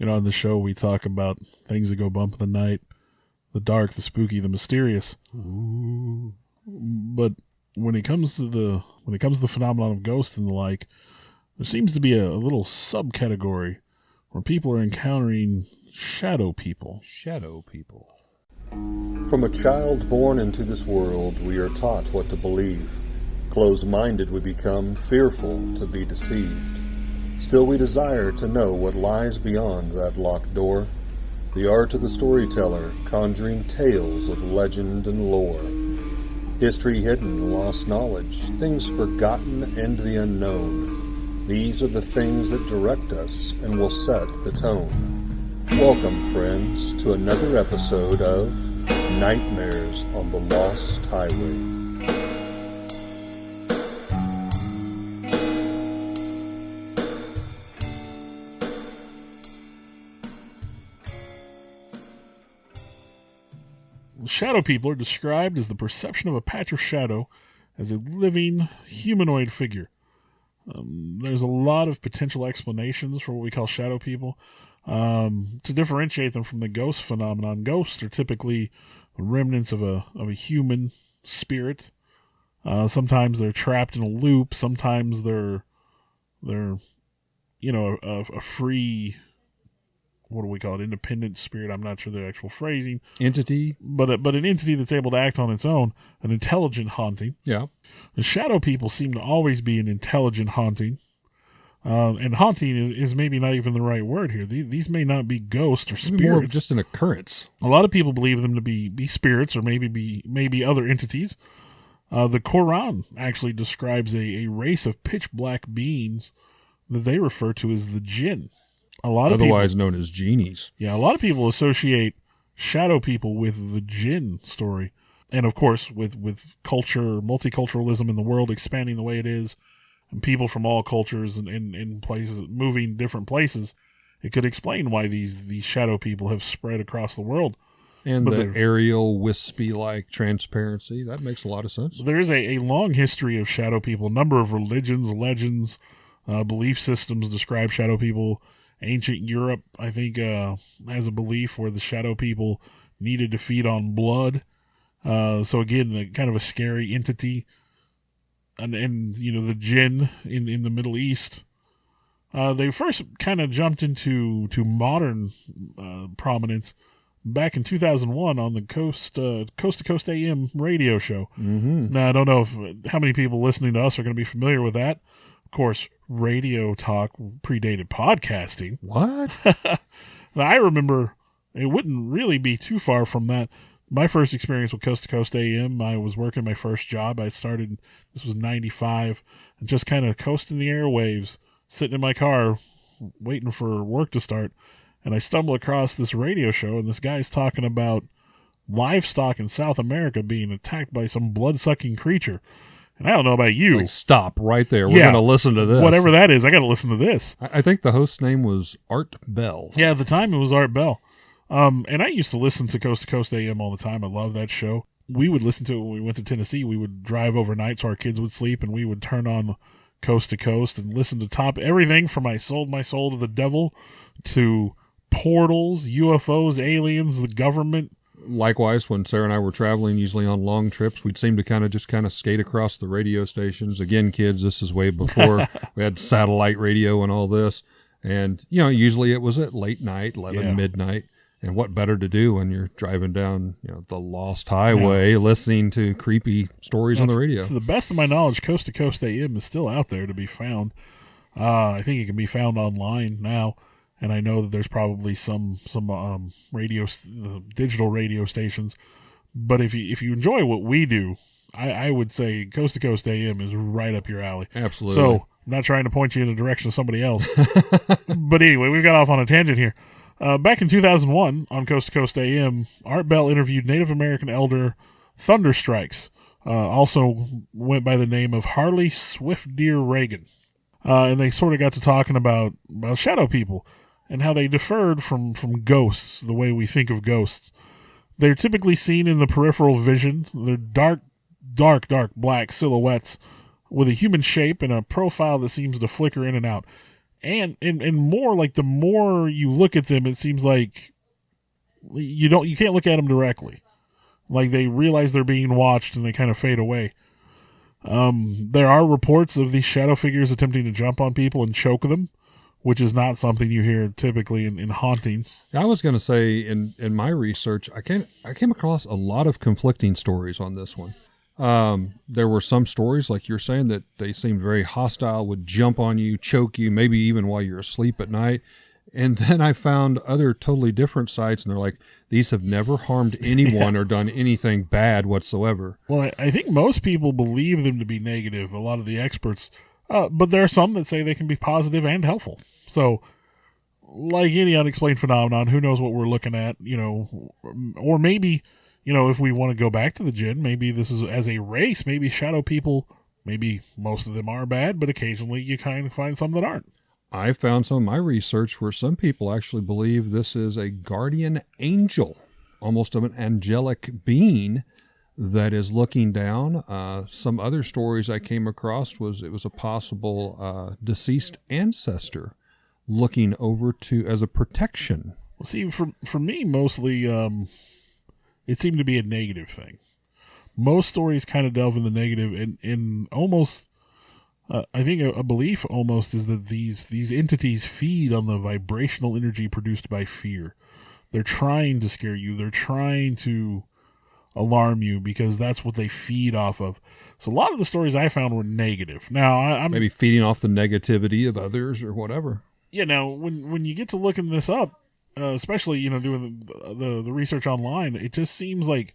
On the show we talk about things that go bump in the night, the dark, the spooky, the mysterious. Ooh. But when it comes to the phenomenon of ghosts and the like, there seems to be a little subcategory where people are encountering shadow people. Shadow people. From a child born into this world, we are taught what to believe. Closed-minded we become, fearful to be deceived. Still we desire to know what lies beyond that locked door. The art of the storyteller, conjuring tales of legend and lore. History hidden, lost knowledge, things forgotten and the unknown. These are the things that direct us and will set the tone. Welcome, friends, to another episode of Nightmares on the Lost Highway. Shadow people are described as the perception of a patch of shadow as a living humanoid figure. There's a lot of potential explanations for what we call shadow people. To differentiate them from the ghost phenomenon, ghosts are typically remnants of a human spirit. Sometimes they're trapped in a loop. Sometimes they're a free, what do we call it, independent spirit. I'm not sure the actual phrasing. Entity. But an entity that's able to act on its own, an intelligent haunting. Yeah. The shadow people seem to always be an intelligent haunting. And haunting is maybe not even the right word here. These may not be ghosts or spirits. More of just an occurrence. A lot of people believe them to be spirits or maybe other entities. The Quran actually describes a race of pitch black beings that they refer to as the jinn. Otherwise known as genies. Yeah, a lot of people associate shadow people with the jinn story. And of course, with culture, multiculturalism in the world expanding the way it is, and people from all cultures and places moving different places, it could explain why these shadow people have spread across the world. And the aerial, wispy-like transparency, that makes a lot of sense. There is a long history of shadow people. A number of religions, legends, belief systems describe shadow people. Ancient Europe, I think, has a belief where the shadow people needed to feed on blood. So again, kind of a scary entity. And the jinn in the Middle East, they first kind of jumped into modern prominence back in 2001 on the Coast to Coast AM radio show. Mm-hmm. Now, I don't know how many people listening to us are going to be familiar with that. Of course, radio talk predated podcasting. What? I remember it wouldn't really be too far from that. My first experience with Coast to Coast AM, I was working my first job. I started, this was 95, and just kind of coasting the airwaves, sitting in my car, waiting for work to start. And I stumble across this radio show, and this guy's talking about livestock in South America being attacked by some blood-sucking creature. And I don't know about you. Like, stop right there. We're going to listen to this. Whatever that is, I got to listen to this. I think the host's name was Art Bell. Yeah, at the time it was Art Bell. And I used to listen to Coast AM all the time. I love that show. We would listen to it when we went to Tennessee. We would drive overnight so our kids would sleep, and we would turn on Coast to Coast and listen to everything from I Sold My Soul to the Devil to portals, UFOs, aliens, the government. Likewise, when Sarah and I were traveling, usually on long trips, we'd seem to kind of skate across the radio stations. Again, kids, this is way before we had satellite radio and all this. And, usually it was at late night, 11, midnight. And what better to do when you're driving down, the Lost Highway, listening to creepy stories on the radio? To the best of my knowledge, Coast to Coast AM is still out there to be found. I think it can be found online now. And I know that there's probably some digital radio stations, but if you enjoy what we do, I would say Coast to Coast AM is right up your alley. Absolutely. So I'm not trying to point you in the direction of somebody else, but anyway, we've got off on a tangent here. Back in 2001 on Coast to Coast AM, Art Bell interviewed Native American elder Thunderstrikes, also went by the name of Harley Swift Deer Reagan, and they sort of got to talking about shadow people and how they differed from ghosts, the way we think of ghosts. They're typically seen in the peripheral vision. They're dark black silhouettes with a human shape and a profile that seems to flicker in and out. and more like the more you look at them, it seems like you can't look at them directly. Like they realize they're being watched and they kind of fade away. There are reports of these shadow figures attempting to jump on people and choke them, which is not something you hear typically in hauntings. I was going to say in my research, I came across a lot of conflicting stories on this one. There were some stories, like you're saying, that they seemed very hostile, would jump on you, choke you, maybe even while you're asleep at night. And then I found other totally different sites, and they're like, these have never harmed anyone or done anything bad whatsoever. Well, I think most people believe them to be negative, a lot of the experts. But there are some that say they can be positive and helpful. So, like any unexplained phenomenon, who knows what we're looking at, or maybe, if we want to go back to the Jinn, maybe this is, as a race, maybe shadow people, maybe most of them are bad, but occasionally you kind of find some that aren't. I found some of my research where some people actually believe this is a guardian angel, almost of an angelic being that is looking down. Some other stories I came across was it was a possible deceased ancestor looking over to as a protection. Well, see, for me, mostly, it seemed to be a negative thing. Most stories kind of delve in the negative, and almost, I think a belief almost is that these entities feed on the vibrational energy produced by fear. They're trying to scare you. They're trying to alarm you because that's what they feed off of. So a lot of the stories I found were negative. Now, I'm maybe feeding off the negativity of others or whatever. When you get to looking this up, especially doing the research online, it just seems like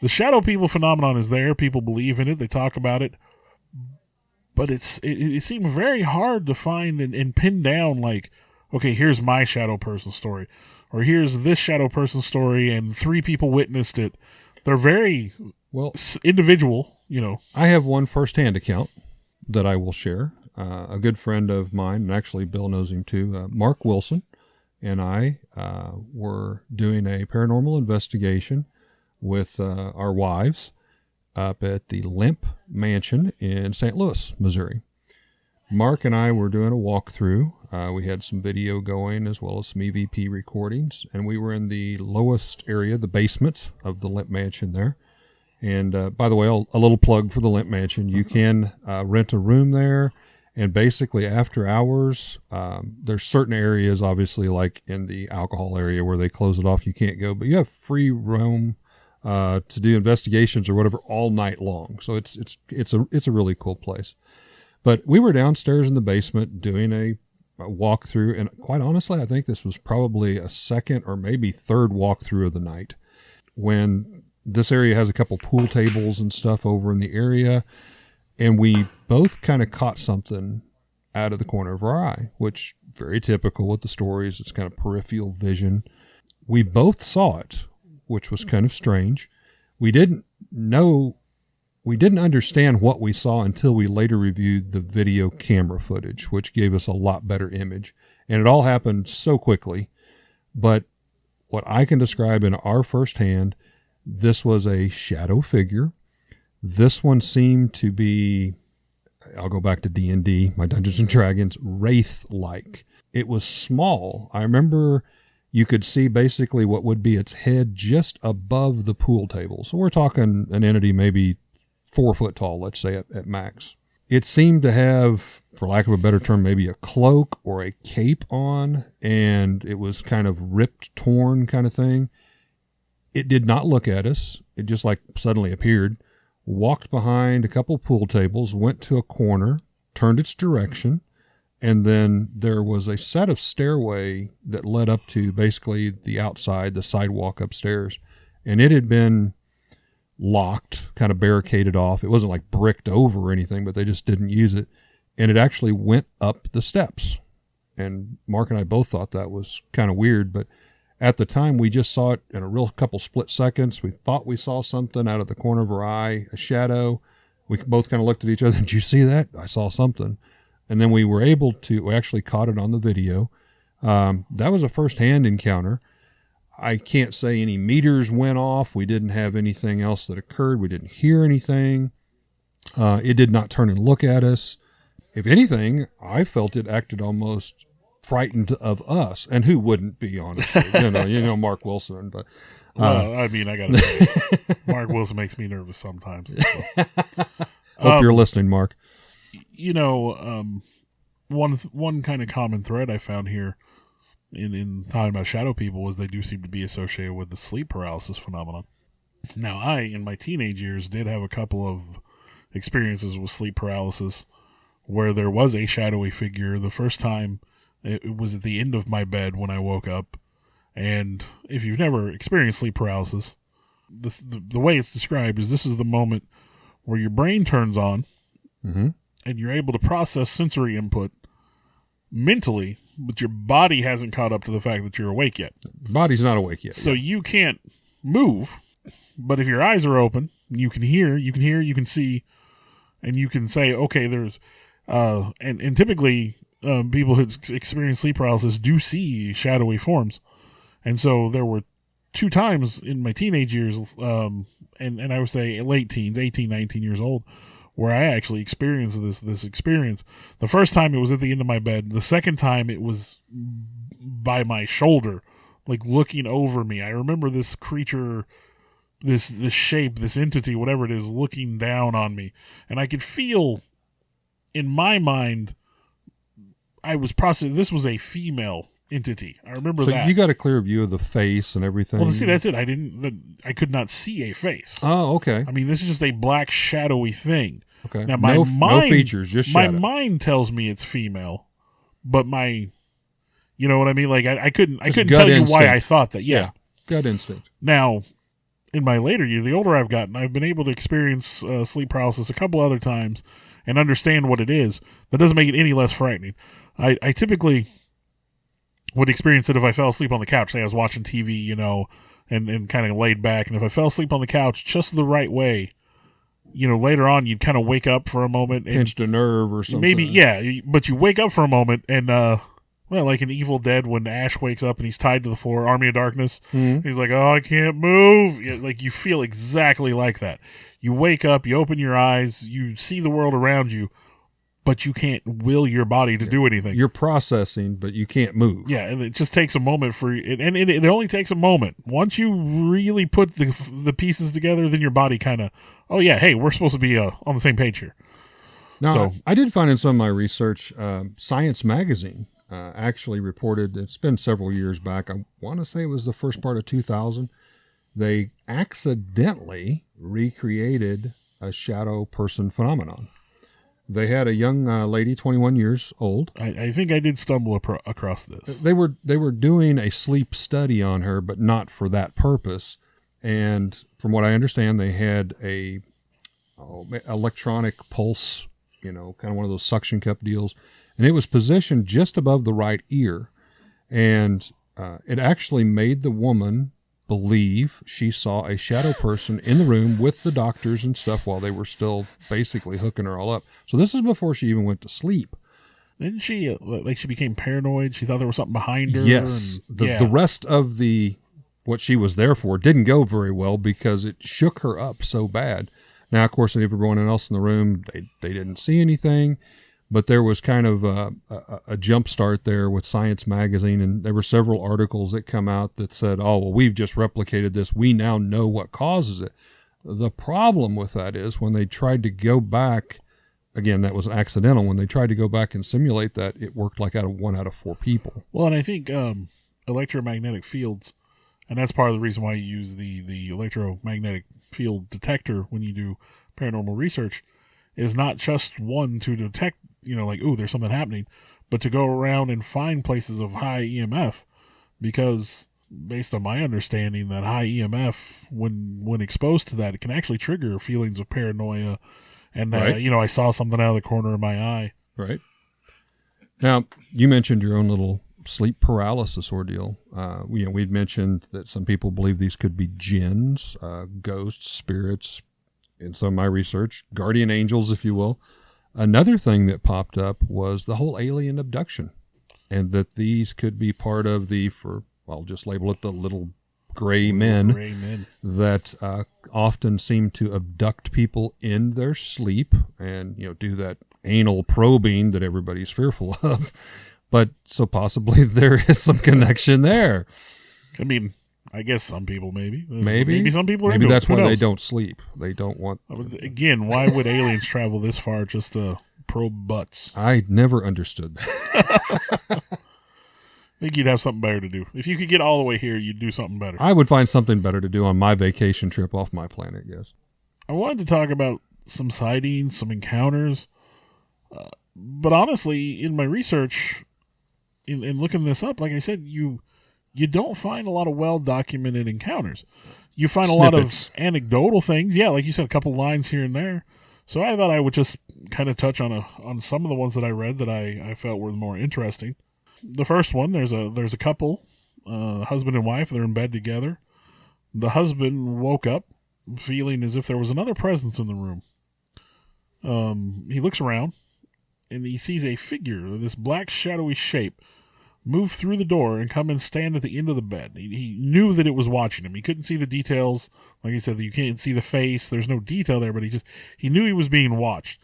the shadow people phenomenon is there. People believe in it. They talk about it. But it seemed very hard to find and pin down, like, okay, here's my shadow person story, or here's this shadow person story, and 3 people witnessed it. They're very individual, I have one firsthand account that I will share. A good friend of mine, and actually Bill knows him too, Mark Wilson, and I were doing a paranormal investigation with our wives up at the Lemp Mansion in St. Louis, Missouri. Mark and I were doing a walkthrough. We had some video going as well as some EVP recordings, and we were in the lowest area, the basement of the Lemp Mansion there. And by the way, a little plug for the Lemp Mansion. You can rent a room there, and basically after hours, there's certain areas, obviously, like in the alcohol area where they close it off, you can't go, but you have free roam to do investigations or whatever all night long. So it's a really cool place. But we were downstairs in the basement doing a walkthrough, and quite honestly, I think this was probably a second or maybe third walkthrough of the night, when this area has a couple pool tables and stuff over in the area, and we both kind of caught something out of the corner of our eye, which very typical with the stories. It's kind of peripheral vision. We both saw it, which was kind of strange. We didn't understand what we saw until we later reviewed the video camera footage, which gave us a lot better image. And it all happened so quickly. But what I can describe in our firsthand, this was a shadow figure. This one seemed to be, I'll go back to D&D, my Dungeons & Dragons, wraith-like. It was small. I remember you could see basically what would be its head just above the pool table. So we're talking an entity maybe 4 foot tall, let's say at max. It seemed to have, for lack of a better term, maybe a cloak or a cape on, and it was kind of ripped, torn kind of thing. It did not look at us. It just like suddenly appeared, walked behind a couple pool tables, went to a corner, turned its direction, and then there was a set of stairway that led up to basically the outside, the sidewalk upstairs. And it had been locked, kind of barricaded off. It wasn't like bricked over or anything, but they just didn't use it. And it actually went up the steps. And Mark and I both thought that was kind of weird, but at the time we just saw it in a real couple split seconds. We thought we saw something out of the corner of our eye, a shadow. We both kind of looked at each other. Did you see that? I saw something. And then we actually caught it on the video. That was a first-hand encounter. I can't say any meters went off. We didn't have anything else that occurred. We didn't hear anything. It did not turn and look at us. if anything, I felt it acted almost frightened of us, and who wouldn't be, honestly? you know, Mark Wilson, but. Well, I mean, I gotta say, Mark Wilson makes me nervous sometimes. So. Hope you're listening, Mark. You know, one kind of common thread I found here in talking about shadow people was they do seem to be associated with the sleep paralysis phenomenon. Now, I, in my teenage years, did have a couple of experiences with sleep paralysis where there was a shadowy figure. The first time, it was at the end of my bed when I woke up. And if you've never experienced sleep paralysis, the way it's described is this is the moment where your brain turns on Mm-hmm. and you're able to process sensory input mentally, but your body hasn't caught up to the fact that you're awake yet. The body's not awake yet. So you can't move, but if your eyes are open, you can hear, you can see, and you can say, okay, there's, and typically people who experience sleep paralysis do see shadowy forms. And so there were 2 times in my teenage years, and I would say late teens, 18, 19 years old, where I actually experienced this experience. The first time it was at the end of my bed. The second time it was by my shoulder, like looking over me. I remember this creature, this shape, this entity, whatever it is, looking down on me. And I could feel in my mind, I was processing, this was a female entity. I remember so that. You got a clear view of the face and everything. Well, see, that's it. I could not see a face. Oh, okay. I mean, this is just a black shadowy thing. Okay. Now my no mind, features, just my shadow. mind tells me it's female, but you know what I mean? Like I couldn't gut tell you instinct. why I thought that. Yeah. Gut instinct. Now, in my later years, the older I've gotten, I've been able to experience sleep paralysis a couple other times and understand what it is. That doesn't make it any less frightening. I typically would experience it if I fell asleep on the couch. Say I was watching TV, you know, and kind of laid back. And if I fell asleep on the couch just the right way, you know, later on you'd kind of wake up for a moment. And pinched a nerve or something. maybe, yeah, but you wake up for a moment and, well, like in Evil Dead when Ash wakes up and he's tied to the floor, Army of Darkness. Mm-hmm. He's like, oh, I can't move. Like you feel exactly like that. You wake up, you open your eyes, you see the world around you, but you can't will your body to do anything. You're processing, but you can't move. Yeah, and it just takes a moment for you. And it only takes a moment. Once you really put the pieces together, then your body kind of, oh, yeah, hey, we're supposed to be on the same page here. Now, So- I did find in some of my research, Science Magazine actually reported, it's been several years back, I want to say it was the first part of 2000, they accidentally recreated a shadow person phenomenon. They had a young lady, 21 years old. I think I did stumble across this. They were doing a sleep study on her, but not for that purpose. And from what I understand, they had a electronic pulse, you know, kind of one of those suction cup deals, and it was positioned just above the right ear, and it actually made the woman believe she saw a shadow person in the room with the doctors and stuff while they were still basically hooking her all up. So this is before she even went to sleep. Didn't she, like she became paranoid? She thought there was something behind her? Yes. And, The rest of what she was there for didn't go very well because it shook her up so bad. Now, of course, everyone else in the room, they didn't see anything, but there was kind of a jump start there with Science Magazine, and there were several articles that come out that said, oh, well, we've just replicated this. We now know what causes it. The problem with that is when they tried to go back, again, that was accidental. When they tried to go back and simulate that, it worked like 1 out of 4 people. Well, and I think electromagnetic fields, and that's part of the reason why you use the electromagnetic field detector when you do paranormal research, is not just one to detect, you know, like, ooh, there's something happening, but to go around and find places of high EMF, because based on my understanding that high EMF, when exposed to that, it can actually trigger feelings of paranoia. And, Right. you know, I saw something out of the corner of my eye. Right. Now, you mentioned your own little sleep paralysis ordeal. We'd mentioned that some people believe these could be jinns, ghosts, spirits. In some of my research, guardian angels, if you will. Another thing that popped up was the whole alien abduction, and that these could be part of I'll just label it the little gray men Gray men. that often seem to abduct people in their sleep and, you know, do that anal probing that everybody's fearful of. But so possibly there is some connection there. I mean, I guess some people maybe some people are maybe into that's it. Who why knows? they don't sleep. They don't want. Again, why would aliens travel this far just to probe butts? I never understood that. I think you'd have something better to do. If you could get all the way here, you'd do something better. I would find something better to do on my vacation trip off my planet. Yes. I wanted to talk about some sightings, some encounters, but honestly, in my research, in looking this up, like I said, you don't find a lot of well-documented encounters. You find a lot of anecdotal things. Yeah, like you said, a couple lines here and there. So I thought I would just kind of touch on some of the ones that I read that I felt were more interesting. The first one, there's a couple, husband and wife. They're in bed together. The husband woke up feeling as if there was another presence in the room. He looks around, and he sees a figure, this black shadowy shape, move through the door and come and stand at the end of the bed. He knew that it was watching him. He couldn't see the details. Like he said, you can't see the face. There's no detail there, but he knew he was being watched.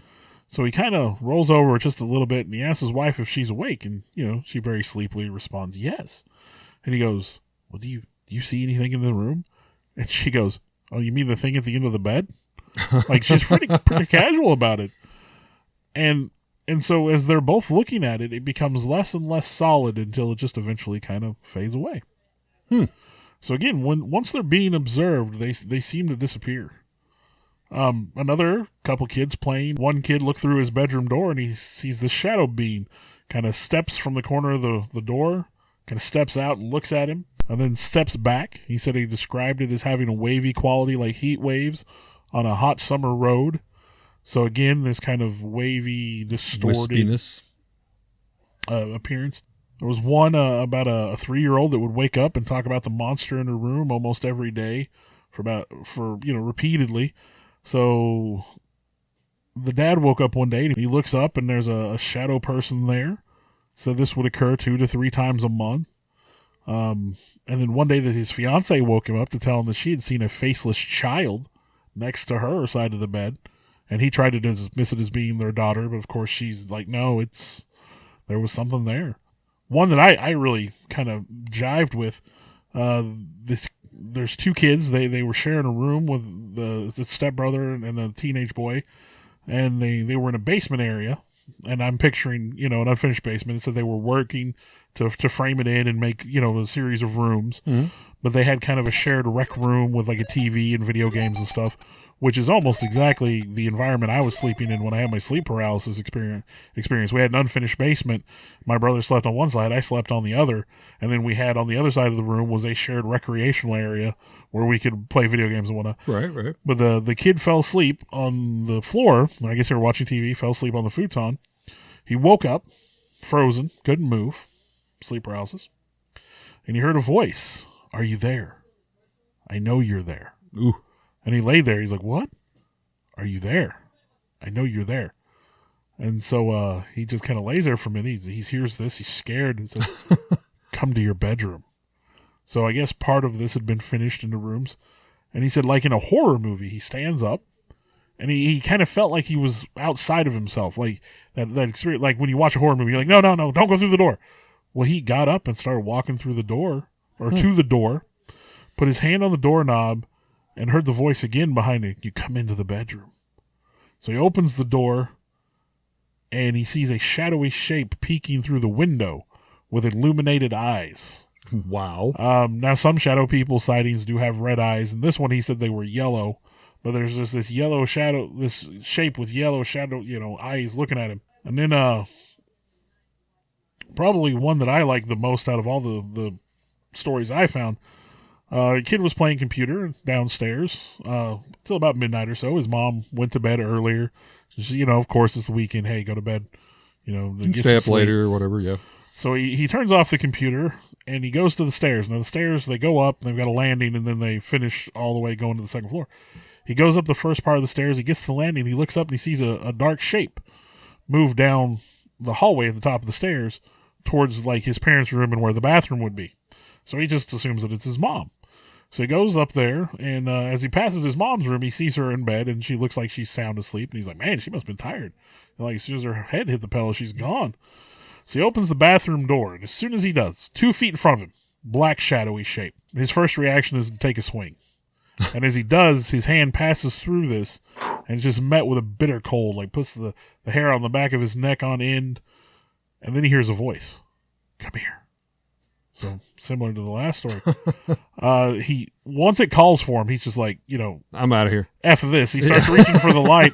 So he kind of rolls over just a little bit, and he asks his wife if she's awake, and she very sleepily responds, yes. And he goes, well, do you see anything in the room? And she goes, oh, you mean the thing at the end of the bed? Like, she's pretty casual about it. And so as they're both looking at it, it becomes less and less solid until it just eventually kind of fades away. So again, once they're being observed, they seem to disappear. Another couple kids playing. One kid looked through his bedroom door and he sees this shadow being kind of steps from the corner of the door, kind of steps out and looks at him, and then steps back. He said he described it as having a wavy quality like heat waves on a hot summer road. So again, this kind of wavy, distorted appearance. There was one about a 3-year-old that would wake up and talk about the monster in her room almost every day for repeatedly. So the dad woke up one day and he looks up and there's a shadow person there. So this would occur 2 to 3 times a month. And then one day that his fiance woke him up to tell him that she had seen a faceless child next to her side of the bed. And he tried to dismiss it as being their daughter, but of course she's like, no, there was something there. One that I really kind of jived with, there's 2 kids. They were sharing a room with the stepbrother and a teenage boy, and they were in a basement area. And I'm picturing, an unfinished basement. It said they were working to frame it in and make, a series of rooms. Mm-hmm. But they had kind of a shared rec room with like a TV and video games and stuff, which is almost exactly the environment I was sleeping in when I had my sleep paralysis experience. We had an unfinished basement. My brother slept on one side, I slept on the other, and then we had on the other side of the room was a shared recreational area where we could play video games and whatnot. Right. But the kid fell asleep on the floor. I guess they were watching TV, fell asleep on the futon. He woke up, frozen, couldn't move, sleep paralysis, and he heard a voice. Are you there? I know you're there. Ooh. And he laid there. He's like, what? Are you there? I know you're there. And so he just kind of lays there for a minute. He hears this. He's scared. And says, come to your bedroom. So I guess part of this had been finished in the rooms. And he said, like in a horror movie, he stands up. And he kind of felt like he was outside of himself. Like that experience. Like when you watch a horror movie, you're like, no, don't go through the door. Well, he got up and started walking through the door. Or to the door, put his hand on the doorknob, and heard the voice again behind it. You come into the bedroom. So he opens the door, and he sees a shadowy shape peeking through the window with illuminated eyes. Wow. Now, some shadow people sightings do have red eyes, and this one he said they were yellow, but there's just this yellow shadow, this shape with yellow shadow, eyes looking at him. And then probably one that I like the most out of all the stories I found. A kid was playing computer downstairs till about midnight or so. His mom went to bed earlier. She, of course, it's the weekend. Hey, go to bed. Stay up later or whatever, yeah. So he turns off the computer and he goes to the stairs. Now, the stairs, they go up, they've got a landing, and then they finish all the way going to the second floor. He goes up the first part of the stairs. He gets to the landing. He looks up and he sees a dark shape move down the hallway at the top of the stairs towards like his parents' room and where the bathroom would be. So he just assumes that it's his mom. So he goes up there, and as he passes his mom's room, he sees her in bed, and she looks like she's sound asleep. And he's like, man, she must have been tired. And like, as soon as her head hit the pillow, she's gone. So he opens the bathroom door, and as soon as he does, 2 feet in front of him, black shadowy shape. His first reaction is to take a swing. And as he does, his hand passes through this, and it's just met with a bitter cold, like puts the hair on the back of his neck on end. And then he hears a voice. Come here. So similar to the last story. Once it calls for him, he's just like, I'm out of here. F this. He starts reaching for the light.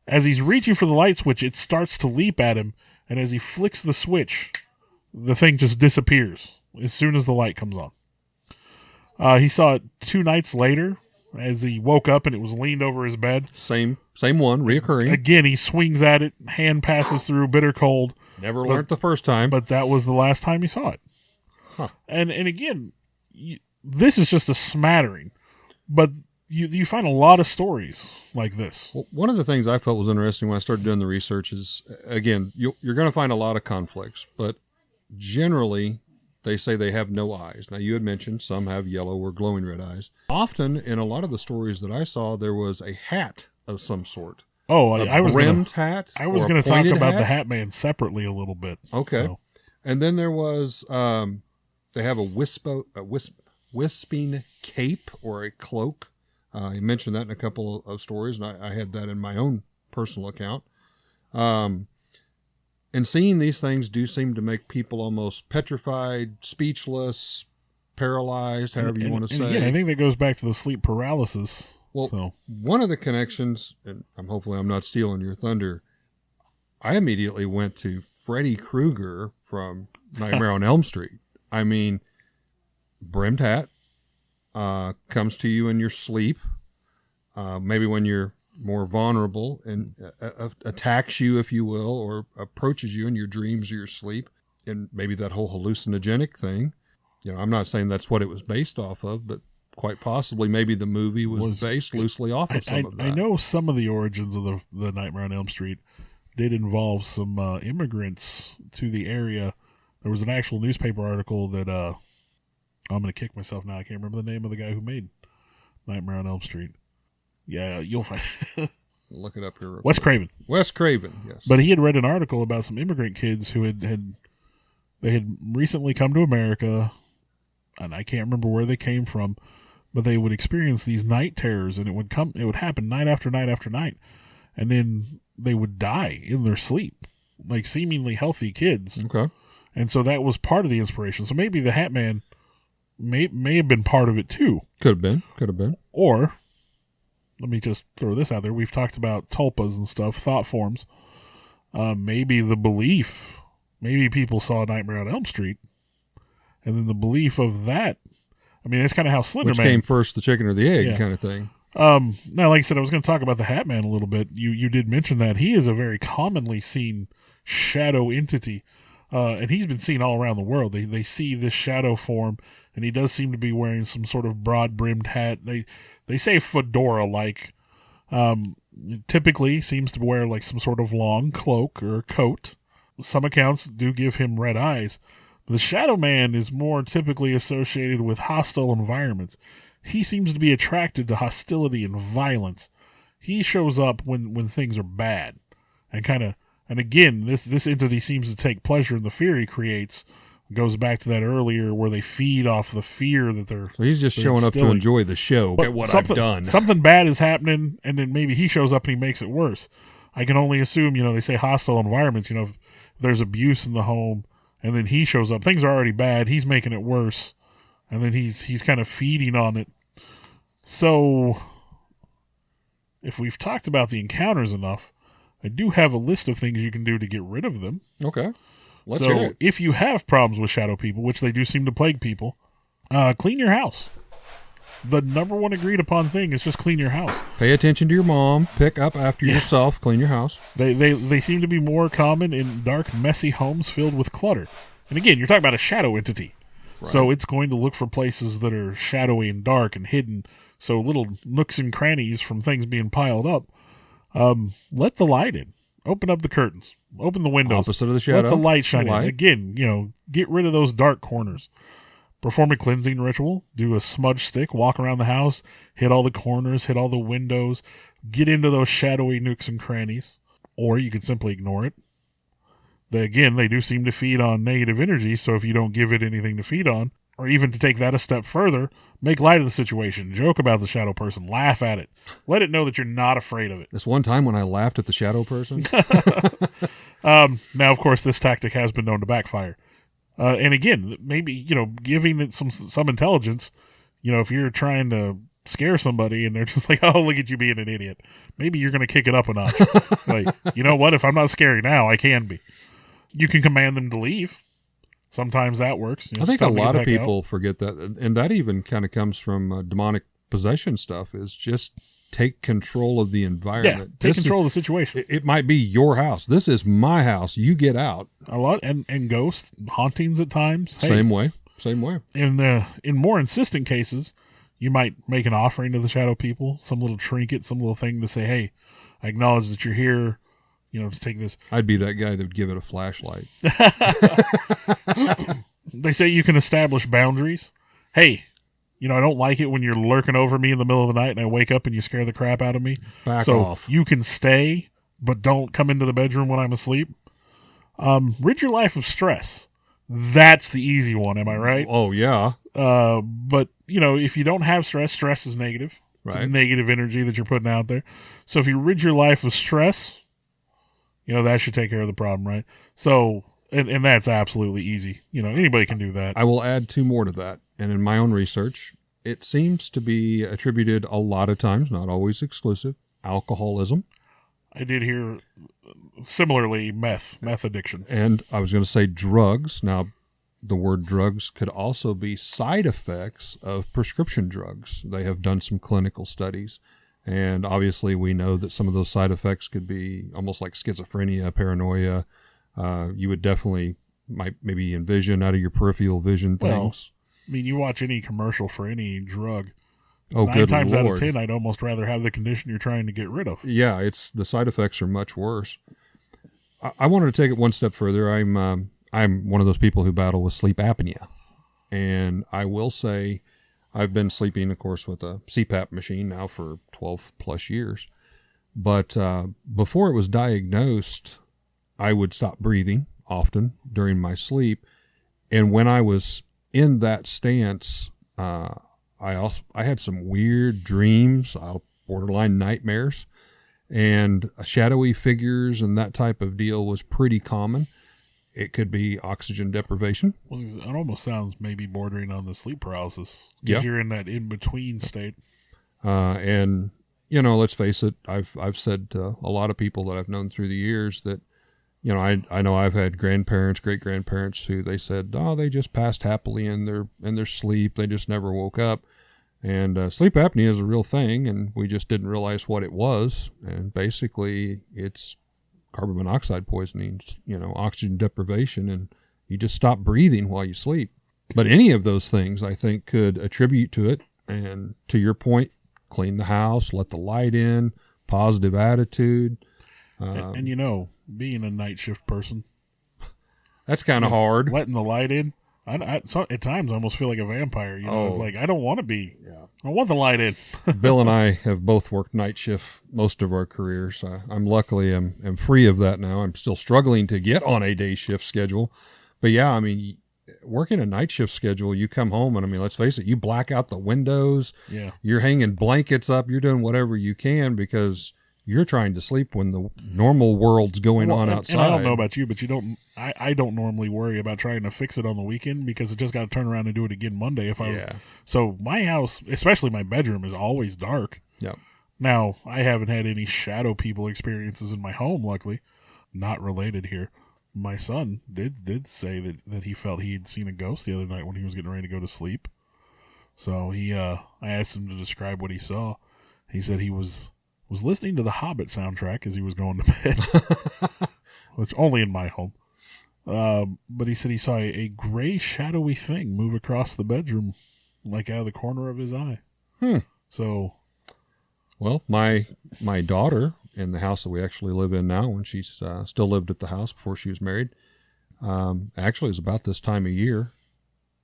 As he's reaching for the light switch, it starts to leap at him. And as he flicks the switch, the thing just disappears as soon as the light comes on. He saw it 2 nights later as he woke up and it was leaned over his bed. Same one, reoccurring. Again, he swings at it. Hand passes through, bitter cold. Never learned the first time. But that was the last time he saw it. Huh. And again, this is just a smattering, but you find a lot of stories like this. Well, one of the things I felt was interesting when I started doing the research is, again, you're going to find a lot of conflicts, but generally they say they have no eyes. Now, you had mentioned some have yellow or glowing red eyes. Often, in a lot of the stories that I saw, there was a hat of some sort. Oh, I was brimmed hat. I was going to talk about the Hat Man separately a little bit. Okay, so. And then there was they have a wisping cape or a cloak. You mentioned that in a couple of stories, and I had that in my own personal account. And seeing these things do seem to make people almost petrified, speechless, paralyzed, however you want to say. Again, I think that goes back to the sleep paralysis. Well, one of the connections, and hopefully I'm not stealing your thunder, I immediately went to Freddy Krueger from Nightmare on Elm Street. I mean, brimmed hat, comes to you in your sleep, maybe when you're more vulnerable, and attacks you, if you will, or approaches you in your dreams or your sleep, and maybe that whole hallucinogenic thing. I'm not saying that's what it was based off of, but quite possibly maybe the movie was based loosely off of some of that. I know some of the origins of the Nightmare on Elm Street did involve some immigrants to the area. There was an actual newspaper article that I'm going to kick myself now. I can't remember the name of the guy who made Nightmare on Elm Street. Yeah, you'll find Look it up here. Wes Craven. Wes Craven, yes. But he had read an article about some immigrant kids who had recently come to America, and I can't remember where they came from, but they would experience these night terrors, and it would happen night after night after night, and then they would die in their sleep, like seemingly healthy kids. Okay. And so that was part of the inspiration. So maybe the Hat Man may have been part of it too. Could have been. Or, let me just throw this out there. We've talked about tulpas and stuff, thought forms. Maybe the belief, maybe people saw Nightmare on Elm Street, and then the belief of that. I mean, that's kind of how Slender Which Man came first, the chicken or the egg kind of thing. Now, like I said, I was going to talk about the Hat Man a little bit. You did mention that. He is a very commonly seen shadow entity, and he's been seen all around the world. They see this shadow form, and he does seem to be wearing some sort of broad-brimmed hat. They say fedora-like. Typically seems to wear like some sort of long cloak or coat. Some accounts do give him red eyes. The Shadow Man is more typically associated with hostile environments. He seems to be attracted to hostility and violence. He shows up when things are bad. And again, this entity seems to take pleasure in the fear he creates. It goes back to that earlier where they feed off the fear that they're So he's just showing up to enjoy the show. Look at what I've done. Something bad is happening, and then maybe he shows up and he makes it worse. I can only assume, they say hostile environments, if there's abuse in the home, and then he shows up. Things are already bad. He's making it worse. And then he's kind of feeding on it. So, if we've talked about the encounters enough, I do have a list of things you can do to get rid of them. Okay. Let's hear it. If you have problems with shadow people, which they do seem to plague people, clean your house. The number one agreed upon thing is just clean your house. Pay attention to your mom. Pick up after yourself. Clean your house. They seem to be more common in dark, messy homes filled with clutter. And again, you're talking about a shadow entity. Right. So it's going to look for places that are shadowy and dark and hidden. So little nooks and crannies from things being piled up. Let the light in. Open up the curtains. Open the windows. Opposite of the shadow. Let the light shine in. Again, get rid of those dark corners. Perform a cleansing ritual, do a smudge stick, walk around the house, hit all the corners, hit all the windows, get into those shadowy nooks and crannies. Or you could simply ignore it. Again, they do seem to feed on negative energy, so if you don't give it anything to feed on, or even to take that a step further, make light of the situation, joke about the shadow person, laugh at it, let it know that you're not afraid of it. This one time when I laughed at the shadow person. Now, of course, this tactic has been known to backfire. And again, maybe, giving it some intelligence, if you're trying to scare somebody and they're just like, oh, look at you being an idiot, maybe you're going to kick it up a notch. Like, you know what? If I'm not scary now, I can be. You can command them to leave. Sometimes that works. I think a lot of people forget that. And that even kind of comes from demonic possession stuff, is just take control of the environment. Yeah, take control of the situation. It might be your house. This is my house. You get out. A lot. And ghosts, hauntings at times. Hey, Same way. In more insistent cases, you might make an offering to the shadow people, some little trinket, some little thing to say, hey, I acknowledge that you're here. To take this. I'd be that guy that would give it a flashlight. They say you can establish boundaries. Hey, I don't like it when you're lurking over me in the middle of the night and I wake up and you scare the crap out of me. Back off. You can stay, but don't come into the bedroom when I'm asleep. Rid your life of stress. That's the easy one, am I right? Oh, yeah. But, if you don't have stress is negative. It's Right. negative energy that you're putting out there. So if you rid your life of stress, that should take care of the problem, right? So, and that's absolutely easy. Anybody can do that. I will add 2 more to that. And in my own research, it seems to be attributed a lot of times, not always exclusive, alcoholism. I did hear similarly meth addiction. And I was going to say drugs. Now, the word drugs could also be side effects of prescription drugs. They have done some clinical studies. And obviously, we know that some of those side effects could be almost like schizophrenia, paranoia. You would definitely maybe envision out of your peripheral vision things. Well, you watch any commercial for any drug. Oh, 9 good times Lord. out of 10, I'd almost rather have the condition you're trying to get rid of. Yeah, the side effects are much worse. I wanted to take it one step further. I'm one of those people who battle with sleep apnea, and I will say, I've been sleeping, of course, with a CPAP machine now for 12 plus years. But before it was diagnosed, I would stop breathing often during my sleep. And when I was in that stance, I had some weird dreams, borderline nightmares, and shadowy figures and that type of deal was pretty common. It could be oxygen deprivation. Well, it almost sounds maybe bordering on the sleep paralysis. Yeah. Because you're in that in-between state. And, let's face it, I've said to a lot of people that I've known through the years that, I know I've had grandparents, great-grandparents who they said, oh, they just passed happily in their sleep. They just never woke up. And sleep apnea is a real thing, and we just didn't realize what it was. And basically, it's carbon monoxide poisoning, oxygen deprivation, and you just stop breathing while you sleep. But any of those things, I think, could attribute to it. And to your point, clean the house, let the light in, positive attitude. And being a night shift person, That's kind of hard. letting the light in, at times I almost feel like a vampire. It's like, I don't want to be. Yeah. I want the light in. Bill and I have both worked night shift most of our careers. I'm luckily am free of that now. I'm still struggling to get on a day shift schedule. But yeah, working a night shift schedule, you come home and let's face it, you black out the windows. Yeah. You're hanging blankets up. You're doing whatever you can because you're trying to sleep when the normal world's going on outside. And I don't know about you, but I don't normally worry about trying to fix it on the weekend because I just got to turn around and do it again Monday if I was. So my house, especially my bedroom, is always dark. Yeah. Now, I haven't had any shadow people experiences in my home, luckily. Not related here. My son did say that he felt he had seen a ghost the other night when he was getting ready to go to sleep. So I asked him to describe what he saw. He said he was listening to the Hobbit soundtrack as he was going to bed. It's only in my home. But he said he saw a gray, shadowy thing move across the bedroom, like out of the corner of his eye. So, well, my daughter in the house that we actually live in now, when she's still lived at the house before she was married, actually it was about this time of year.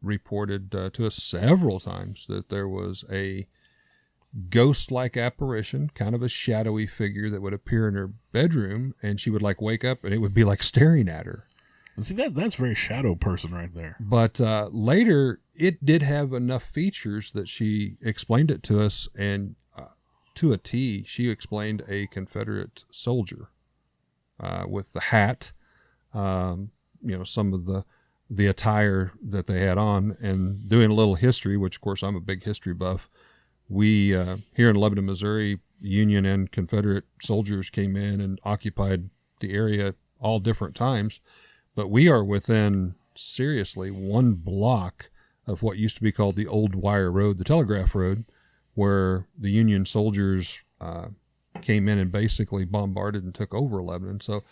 reported to us several times that there was a ghost-like apparition, kind of a shadowy figure that would appear in her bedroom, and she would like wake up and it would be like staring at her. See, that's very shadow person right there. But later, it did have enough features that she explained it to us, and to a T, she explained a Confederate soldier with the hat, some of the attire that they had on, and doing a little history, which of course I'm a big history buff. We, here in Lebanon, Missouri, Union and Confederate soldiers came in and occupied the area all different times. But we are within, seriously, 1 block of what used to be called the Old Wire Road, the Telegraph Road, where the Union soldiers came in and basically bombarded and took over Lebanon. So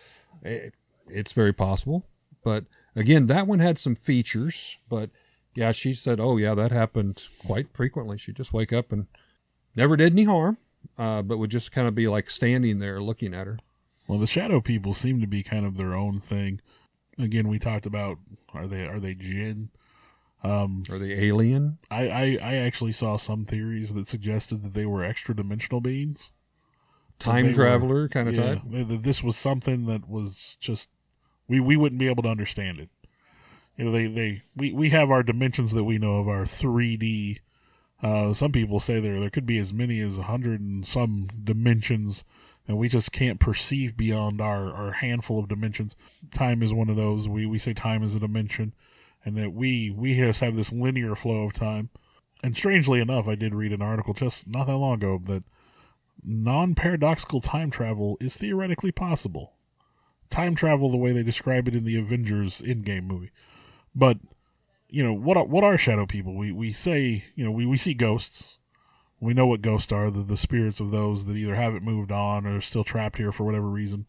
it's very possible. But again, that one had some features. But yeah, she said, oh, yeah, that happened quite frequently. She'd just wake up and never did any harm, but would just kind of be like standing there looking at her. Well, the shadow people seem to be kind of their own thing. Again, we talked about, are they jinn? Are they alien? I actually saw some theories that suggested that they were extra-dimensional beings. Time traveler kind of type? This was something that was just, we wouldn't be able to understand it. We have our dimensions that we know of, our 3D. Some people say there could be as many as 100 and some dimensions, and we just can't perceive beyond our handful of dimensions. Time is one of those. We say time is a dimension, and that we just have this linear flow of time. And strangely enough, I did read an article just not that long ago that non-paradoxical time travel is theoretically possible. Time travel the way they describe it in the Avengers Endgame movie. But, what are shadow people? We say, we see ghosts. We know what ghosts are, the spirits of those that either haven't moved on or are still trapped here for whatever reason.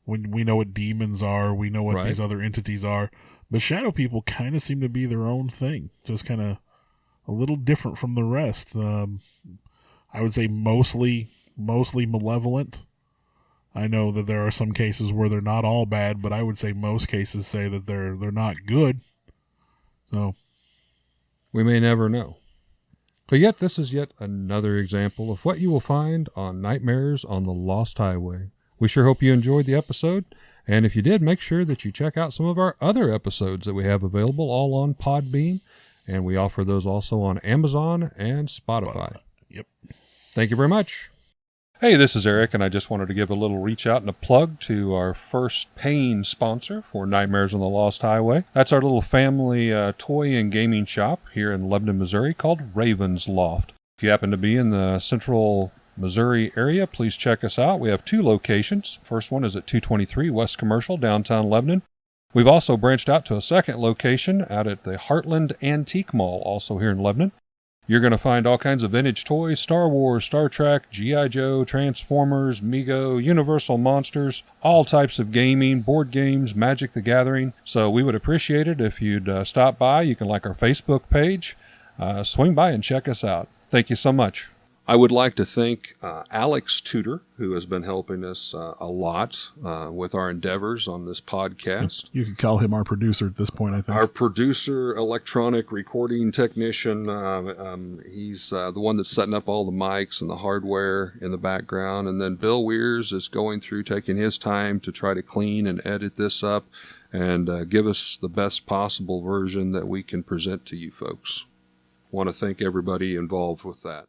We know what demons are. We know what these other entities are. But shadow people kind of seem to be their own thing, just kind of a little different from the rest. I would say mostly malevolent. I know that there are some cases where they're not all bad, but I would say most cases say that they're not good. So we may never know. But yet, this is yet another example of what you will find on Nightmares on the Lost Highway. We sure hope you enjoyed the episode, and if you did, make sure that you check out some of our other episodes that we have available, all on Podbean, and we offer those also on Amazon and Spotify. Yep. Thank you very much. Hey, this is Eric, and I just wanted to give a little reach out and a plug to our first paying sponsor for Nightmares on the Lost Highway. That's our little family toy and gaming shop here in Lebanon, Missouri called Raven's Loft. If you happen to be in the central Missouri area, please check us out. We have 2 locations. First one is at 223 West Commercial, downtown Lebanon. We've also branched out to a second location out at the Heartland Antique Mall, also here in Lebanon. You're going to find all kinds of vintage toys, Star Wars, Star Trek, G.I. Joe, Transformers, Mego, Universal Monsters, all types of gaming, board games, Magic the Gathering. So we would appreciate it if you'd stop by. You can like our Facebook page. Swing by and check us out. Thank you so much. I would like to thank Alex Tudor, who has been helping us a lot with our endeavors on this podcast. You could call him our producer at this point, I think. Our producer, electronic recording technician. He's the one that's setting up all the mics and the hardware in the background. And then Bill Weirs is going through, taking his time to try to clean and edit this up and give us the best possible version that we can present to you folks. Want to thank everybody involved with that.